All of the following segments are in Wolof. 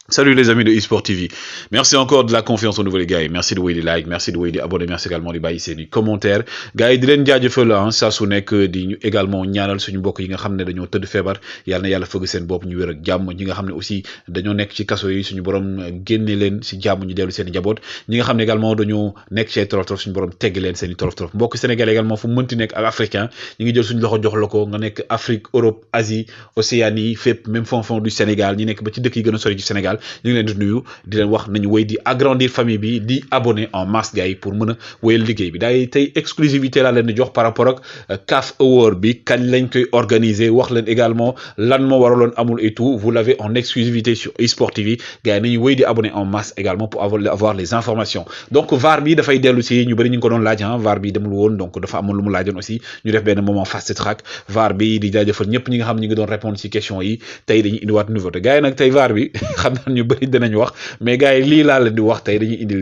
Salut les amis de eSport TV. Merci encore de la confiance au nouveau les gars. Merci de wéy di like, merci de wéy di abonner, merci également di bàyyi seen i commentaire gars yi di leen jaajëfal saa su nekk di ñu également ñaanal suñu mbokk yi nga xam ne dañoo tëdd feebar yàlla na yàlla fëgg seen bopp ñu wér ak jàmm ñi nga xam ne aussi dañoo nekk ci kaso yi suñu borom génne leen si jàmm ñu dellu seen i njaboot ñi nga xam ne également dañoo nekk ci ay torof torof suñu borom tegg leen seen i torof torof mbokk Sénégal également fu mënti nekk ak africain ñi ngi jël suñu loxo jox la ko nga nekk Afrique Europe Asie Océanie fépp même fond du Sénégal ñi nekk ba ci dëkk yi gën a sori ci Sénégal ñu ngi leen di nuyu di leen wax nañu wéy di agrandir famille bi di abonné en masse gars yi pour mën a wéyal liggéey bi daay tey exclusivité laa leen di jox par rapport ak CAF Award bi kañ lañ koy organiser wax leen également lan moo waraloon amul et tout vous l'avez en exclusivité sur eSport TV gars yi nañu wéy di abonné en masse également pour avoir les informations donc VAR bi dafay dellu si ñu bëri ñu ngi ko doon laaj VAR bi demul woon donc dafa amoon lu mu laajoon aussi ñu def benn moment fast track VAR bi di jaajëfal ñëpp ñi nga xam ñi ngi doon répondre ci question yi tey dañuy indiwaat nouveauté gars yi nag tey VAR bi xam naa ñu bëri dinañ wax mais gars yi lii laa leen di wax tey dañuy indi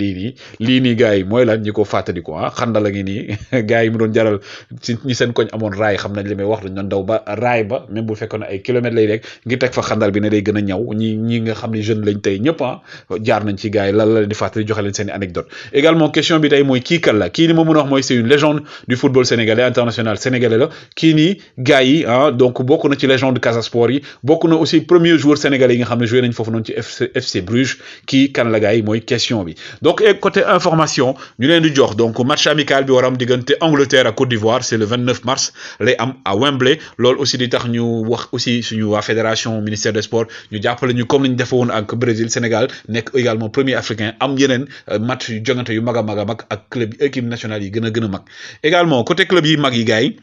lii nii gars yi mooy lan ñi ko fàttali ko xandala ngi nii gars yi mu doon jaral ci ñi seen koñ amoon raay xam nañ li may wax dañ doon daw ba raay ba même bu fekkoon ay kilomètres lay rek ngir teg fa xandal bi ne day gën a ñaw ñi nga xam ne jeune lañ tey ñëpp jaar nañ ci gars yi lan la leen di fàttali joxe leen seen i anecdote également question bi tey mooy kii kan la kii ni ma mën a wax mooy c'est une légende du football sénégalais international sénégalais la kii nii gars yi donc bokk na ci légende Casa Sport yi bokk na aussi premier joueur sénégalais yi nga xam ne joué nañ foofu noonu ci FC Bruges kii kan la gars yi mooy question bi donc côté information ñu leen di jox donc match amical bi war am diggante Angleterre ak Côte d'Ivoire c'est le 29 mars lay am à Wembley loolu aussi di tax ñu wax aussi suñu waa fédération ministère des sports ñu jàppale ñu comme ni ñu defee woon ak Brésil Sénégal nekk également premier africain am yeneen match yu jongante yu mag a mag ak club équipe nationale yi gën a mag également côté club yi mag yi gars yi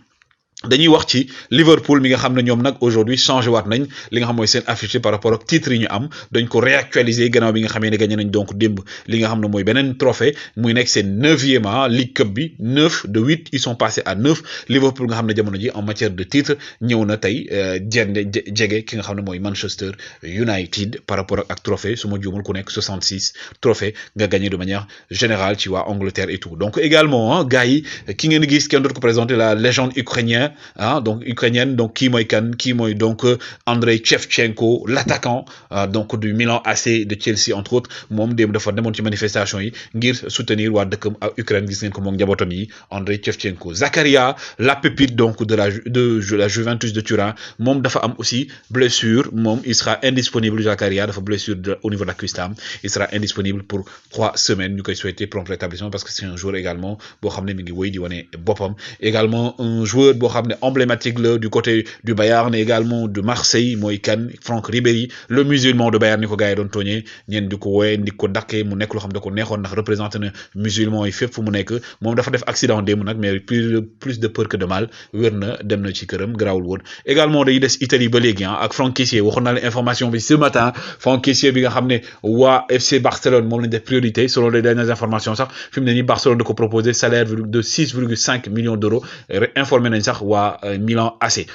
dañuy wax ci Liverpool mi nga xam ne ñoom nag aujourd'hui changé waat nañ li nga xam mooy seen affiche par rapport ak titre yi ñu am dañ ko réactualiser gannaaw bi nga xamee ne gagné nañ donc démb li nga xam ne mooy beneen trophée muy nekk seen 9e League Cup bi 9 de 8 ils sont passés à 9 Liverpool nga xam ne jamono ji en matière de titre ñëw na tey jege ki nga xam ne mooy Manchester United par rapport ak trophée su ma juumul ku nekk 66 trophée nga gagné de manière générale ci waa Angleterre et tout donc également gars yi ki ngeen gis kenn dootu ko présenter la légende ukrainienne donc ukrainienne donc kii mooy kan kii mooy donc Andrei Shevchenko l'attaquant donc du Milan AC de Chelsea entre autres moom démb dafa demoon ci manifestation yi ngir soutenir waa dëkkam ak Ukraine gis ngeen ko moom njabootam yi Andrei Shevchenko Zakaria la pépite donc de la Juventus de Turin moom dafa am aussi blessure moom il sera indisponible Zakaria dafa blessure au niveau de la cuisse il sera indisponible pour 3 semaines ñu koy souhaiter prompt rétablissement parce que c'est un joueur également boo xam ne mi ngi wéy di wane boppam également un joueur boo xam ne emblématique la du côté du Bayern également de Marseille mooy kan Franck Ribéry le musulman de Bayern ni ko gars yi doon tooñee ñeen di ko wooye di ko dakkee mu nekk loo xam ne da ko neexoon ndax représenté na musulman yi fépp fu mu nekk moom dafa def accident démb nag mais plus de peur que de mal wér na dem na ci këram garaawul woon également day des Italie ba léegi ak Franck Kessié waxoon naa la information bi ce matin Franck Kessié bi nga xam ne waa FC Barcelone moom lañ def priorité selon les dernières informations sax fi mu ne nii Barcelone da ko proposé salaire de 6,5 millions d'euros informé nañ sax waa Milan AC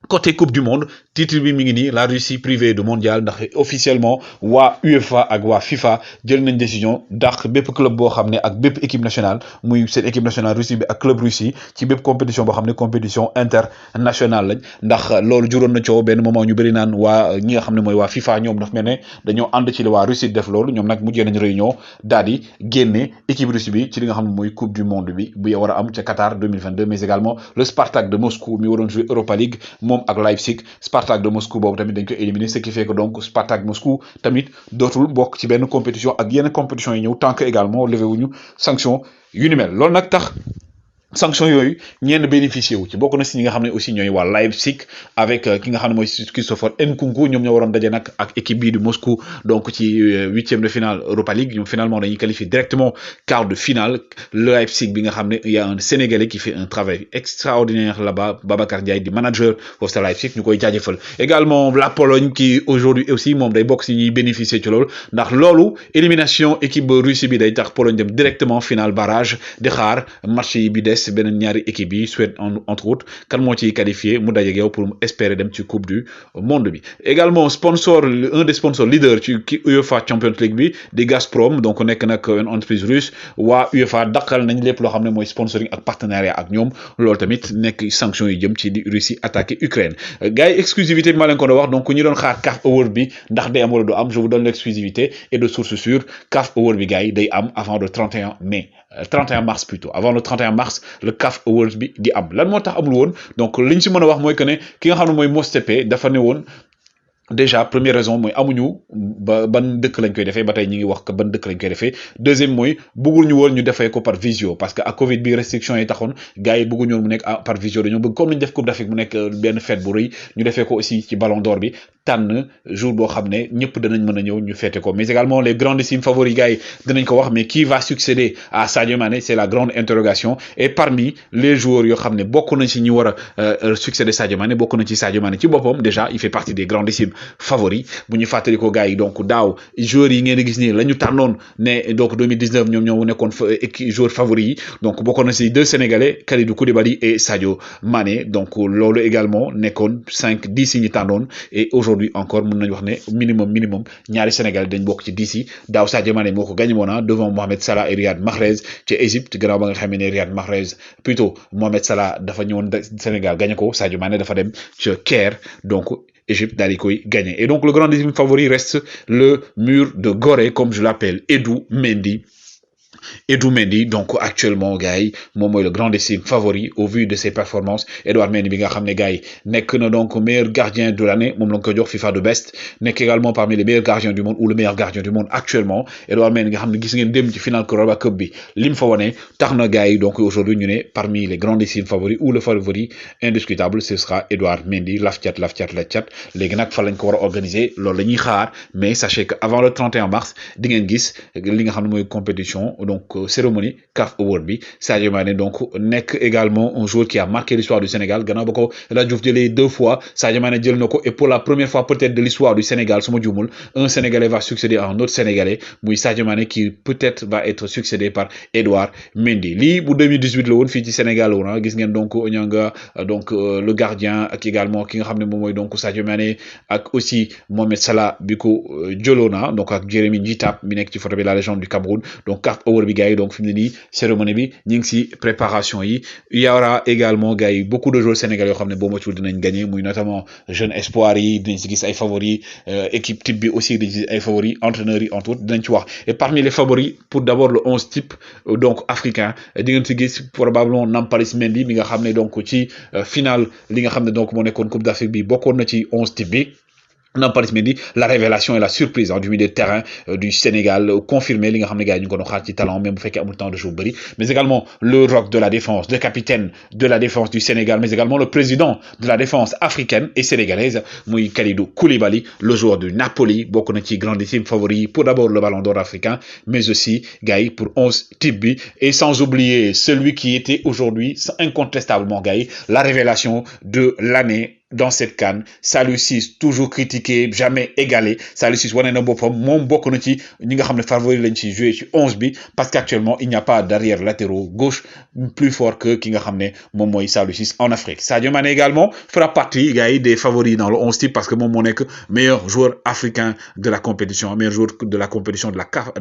côté coupe du monde titre bi mi ngi nii la Russie privée du mondial ndax officiellement waa UEFA ak waa FIFA jël nañ décision dàq bépp club boo xam ne ak bépp équipe nationale muy seen équipe nationale Russie bi ak club Russie ci bépp compétition boo xam ne compétition internationale lañ ndax loolu juróon na coow benn moment ñu bëri naan waa ñi nga xam ne mooy waa FIFA ñoom daf mel ne dañoo ànd ci li waa Russie def loolu ñoom nag mujjee nañ réunion daal di génne équipe Russie bi ci li nga xam ne mooy coupe du monde bi bu war a am ca Qatar 2022 mais également le Spartak de Moscou mi waroon jouer Europa League ak Leipzig Spartak de Moscou boobu tamit dañ ko éliminer ce qui fait que donc Spartak Moscou tamit dootul bokk ci benn compétition ak yenn compétition yi ñëw tant que également levé wuñu sanction yu ni mel loolu nag tax sanction yooyu ñenn bénéficié wu ci bokk na si ñi nga xam ne aussi ñooy waa Leipzig avec ki nga xam ne mooy Christopher Nkunku ñoom ñoo waroon daje nag ak équipe bii du Moscou donc ci 8e de finale Europa League ñoom finalement dañuy qualifier directement quart de finale Leipzig bi nga xam ne il y a un Sénégalais qui fait un travail extraordinaire là-bas Babacar Ndiaye di manager foofu sa Leipzig ñu koy jaajëfal également la Pologne qui aujourd'hui aussi moom day bokk si ñuy bénéficier ci loolu ndax loolu élimination équipe Russie bi day tax Pologne dem directement finale barrage di xaar match yi bi des des beneen ñaari équipe yi Suède entre autres kan moo ciy qualifié mu daje ak yow pour espérer dem ci coupe du monde bi. Également sponsor un des sponsors leaders ci UEFA Champions League bi di Gazprom donc nekk nag une entreprise russe waa UEFA daqal nañ lépp loo xam ne mooy sponsoring ak partenariat ak ñoom loolu tamit nekk sanction yi jëm ci di Russie attaqué Ukraine. Gars yi exclusivité bi ma leen ko doon wax donc ñi doon xaar CAF Award bi ndax day am wala du am je vous donne l'exclusivité et de source sûre CAF Award bi gars yi day am avant le 31 mai 31 mars plutôt avant le 31 mars le CAF Awards bi di am lan moo tax amul woon donc liñ ci mën a wax mooy que ne ki nga xam ne mooy Mostepe dafa ne woon déjà première raison mooy amuñu ban dëkk lañ koy defee ba tey ñi ngi wax que ban dëkk lañ koy defee deuxième mooy bëggul ñu woon ñu defee ko par visio parce que ak Covid bi restriction yi taxoon gars yi bëgguñu woon mu nekk par visio dañoo bëgg comme ni ñu def Coupe d'Afrique mu nekk benn fête bu rëy ñu defee ko aussi ci Ballon d'Or bi tànn jour boo xam ne ñëpp danañ mën a ñëw ñu fêter ko mais également les grandissimes favoris gars yi dinañ ko wax mais qui va succéder à Sadio Mané c'est la grande interrogation et parmi les joueurs yoo xam ne bokk nañ ci ñi war a succéder Sadio Mané bokk nañ ci Sadio Mané ci boppam déjà il fait partie des grandissimes favori bu ñu fàttali ko gars yi donc daaw joueurs yi ngeen di gis nii la ñu tànnoon ne donc 2019 ñoom ñoo nekkoon joueurs favoris yi donc bokkoon na si 2 Sénégalais Kalidou Koulibaly et Sadio Mané donc loolu également nekkoon 10 yi ñu tànnoon et aujourd'hui encore mën nañu wax ne minimum ñaari Sénégalais dañ bokk ci 10 yi daaw Sadio Mané moo ko gagné woon devant Mohamed Salah et Riyad Mahrez ci Égypte gannaaw ba nga xam ne Riyad Mahrez plutôt Mohamed Salah dafa ñëwoon Sénégal gagné ko Sadio Mané dafa dem ci Caire donc Égypte daal di koy gagné et donc le grandissime favori reste le mur de Gorée comme je l'appelle Edou Mendy donc actuellement gars yi moom mooy le grandissime favori au vu de ses performances Edouard Mendy bi nga xam ne gars yi nekk na donc meilleur gardien de l'année moom la ko jox FIFA de best nekk également parmi les meilleurs gardiens du monde ou le meilleur gardien du monde actuellement Edouard Mendy nga xam ne gis ngeen dem ci final Carabao Cup bi lim fa wane tax na gars yi donc aujourd'hui ñu ne parmi les grandissimes favoris ou le favori indiscutable ce sera Edouard Mendy laf cat léegi nag fa lañ ko war a organiser loolu la ñuy xaar mais sachez que avant le 31 mars di ngeen gis li nga xam ne mooy compétition donc cérémonie CAF Award bi Sadio Mané donc nekk également un joueur qui a marqué l'histoire du Sénégal gannaaw ba ko El Hadji Diouf jëlee 2 fois Sadio Mané jël na ko et pour la première fois peut-être de l'histoire du Sénégal su ma juumul un Sénégalais va succéder à un autre Sénégalais muy Sadio Mané qui peut-être va être succédé par Edouard Mendy lii bu 2018 la woon fii ci Sénégal la woon gis ngeen donc Onyanga donc le gardien ak également ki nga xam ne moom mooy donc Sadio Mané ak aussi Mohamed Salah bi ko jëloon donc ak Jérémy Njitap mi nekk ci photo bi la légende du Cameroun donc CAF Award bi gars yi donc fi mu ne nii cérémonie bi ñu ngi si préparation yi il y aura également gars yi beaucoup de joueurs sénégalais yoo xam ne boo moytuwul dinañ gagner muy notamment jeunes espoirs yi dinañ si gis ay favoris équipe type bi aussi dinañ si gis ay favoris entraîneurs yi entre autres dinañ ci wax et parmi les favoris pour d'abord le 11 type donc africain di ngeen si gis probablement Nampalys Mendy mi nga xam ne donc ci finale li nga xam ne donc moo nekkoon Coupe d'Afrique bi bokkoon na ci 11 type bi Nampalys Mendy la révélation et la surprise du milieu de terrain du Sénégal confirmé li nga xam ne gars yi ñu ko doon xaar ci talent même bu fekkee amul temps de jeu bëri mais également le roc de la défense le capitaine de la défense du Sénégal mais également le président de la défense africaine et sénégalaise muy Kalidou Koulibaly le joueur du Napoli bokk na ci grandissime favori pour d'abord le Ballon d'Or africain mais aussi gars yi pour 11 type bi et sans oublier celui qui était aujourd'hui incontestablement gars yi la révélation de l'année dans cette CAN Saliou Ciss toujours critiqué jamais égalé Saliou Ciss wane na boppam moom bokk na ci ñi nga xam ne favori lañ ci jouer ci 11 bi parce qu'actuellement il n'y a pas d'arrière latéraux gauche plus fort que ki nga xam ne moom mooy Saliou Ciss en Afrique Sadio Mané également fera partie gars yi des favoris dans le 11 type parce que moom moo nekk meilleur joueur africain de la compétition meilleur joueur de la compétition de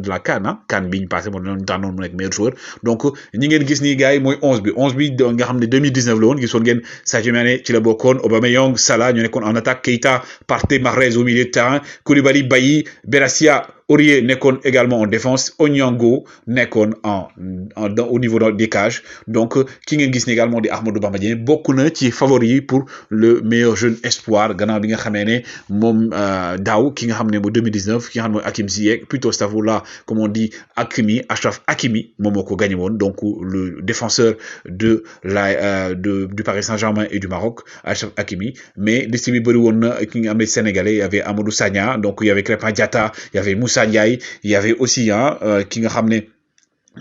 la CAN CAN bi ñu passé moo doon tànnoon mu nekk meilleur joueur donc ñi ngeen gis nii gars yi mooy 11 bi nga xam ne 2019 la woon gisoon ngeen Sadio Mané ci la bokkoon Aubameyang Salah ñu nekkoon en attaque Keita Partey Mahrez au milieu de terrain Koulibaly Bailly Benassia Aurier nekkoon également en défense Onyango nekkoon au niveau des cages donc ki ngeen gis ne également di Ahmadou Bamba Dieng bokk na ci favori pour le meilleur jeune espoir gannaaw bi nga xamee ne moom daaw ki nga xam ne mooy 2019 ki nga xam ne mooy Hakim Ziyech plutôt Stavoula comme on dit Achraf Hakimi moom moo ko gagné woon donc le défenseur du Paris Saint-Germain et du Maroc Achraf Hakimi mais liste bi bëri woon na ki nga xam ne sénégalais il y avait Amadou Sagna donc il y avait Crépin Diatta il y avait Moussa Ndiaye il y avait aussi ki nga xam ne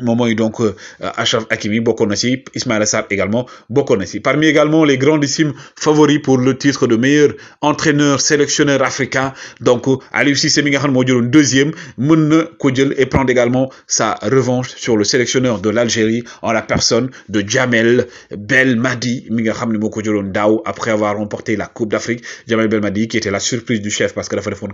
moom donc Achraf Hakimi bokkoon na ci Ismaïla Sarr également bokkoon na ci parmi également les grandissimes favoris pour le titre de meilleur entraîneur sélectionneur africain donc Aliou Cissé mi nga xam ne moo jëloon deuxième mën na ko jël et prendre également sa revanche sur le sélectionneur de l'Algérie en la personne de Djamel Belmadi mi nga xam ne moo ko jëloon daaw après avoir remporté la Coupe d'Afrique Djamel Belmadi qui était la surprise du chef parce que dafa defoon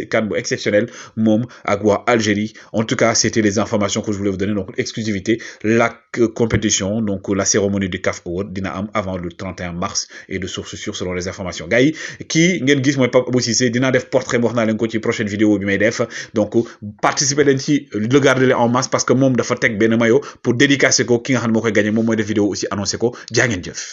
CAN bu exceptionnel moom ak waa Algérie en tout cas c'était les informations que je voulais vous donner donc exclusivité la compétition donc la cérémonie du CAF Award dina am avant le 31 mars et de source sûre selon les informations gars yi kii ngeen gis mooy Pape Abou Cissé dinaa def portrait wax naa leen ko ci prochaine vidéo bi may def donc participer leen ci regarder en masse parce que moom dafa teg benn maillot pour dédicacer ko ki nga xam ne moo koy gagné moom mooy def vidéo aussi annoncé ko jaa ngeen jëf